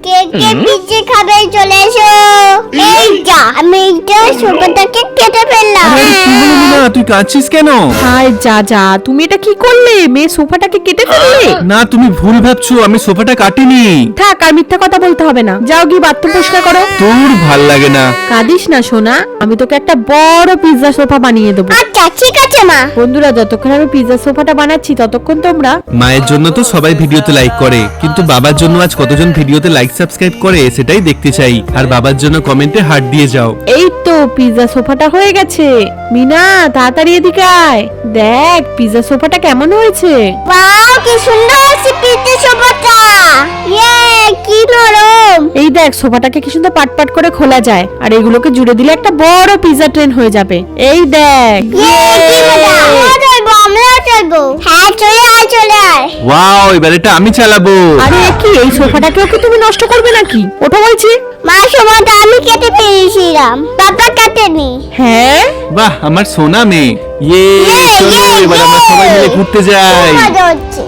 কে কে pizza খাবে চলে এসো। এই যা আমি এটা সোফাটাকে কেটে ফেললাম। আরে কি হলো মিনা, তুই কাঁদছিস কেন? হায় যা যা, তুমি এটা কি করলে? মেয়ে সোফাটাকে কেটে ফেললে? না তুমি ভুল ভাবছো, আমি সোফাটা কাটিনি। থাক, আর মিথ্যা কথা বলতে হবে না। যাও গিয়ে বাথরুম পরিষ্কার করো। তোর ভাল লাগে না। কাঁদিস না সোনা, আমি তোকে একটা বড় পিৎজা সোফা বানিয়ে দেবো। আচ্ছা ঠিক আছে মা। বন্ধুরা, যতক্ষণ আমি পিৎজা সোফাটা বানাচ্ছি ততক্ষণ তোমরা মায়ের জন্য তো সবাই ভিডিওতে লাইক করে, কিন্তু বাবার জন্য আজ কতজন ভিডিওতে লাইক সাবস্ক্রাইব করে সেটাই দেখতে চাই। আর বাবার জন্য কমেন্টে হার্ট দিয়ে যাও। এই তো পিৎজা সোফাটা হয়ে গেছে। মিনা তাড়াতাড়ি এদিকে আয়, দেখ পিৎজা সোফাটা কেমন হয়েছে। ওয়াও কি সুন্দর হয়েছে পিজ্জা সোফাটা। ইয়ে কি নরম। এই দেখ সোফাটাকে কি সুন্দর পাট পাট করে খোলা যায়, আর এগুলোকে জুড়ে দিলে একটা বড় পিৎজা ট্রেন হয়ে যাবে। এই দেখ। ইয়ে কি মজা। আমরাও চলবো আমরাও চলবো। হ্যাঁ চলে আয় চলে আয়। ওয়াও, এবার এটা আমি চালাবো। আরে কি এই সোফাটাকেও কি তুমি নষ্ট করবে নাকি? ওঠো বলছি। মা সোফাটা আমি কেটে ফেলেছিলাম, বাবা কাটেনি। হ্যাঁ বাহ, আমার সোনা মেয়ে। ইয়ে ইয়ে, চলো ইয়ে, এবার আমরা ইয়ে। সবাই মিলে ঘুরতে যাই। খুব মজা হচ্ছে।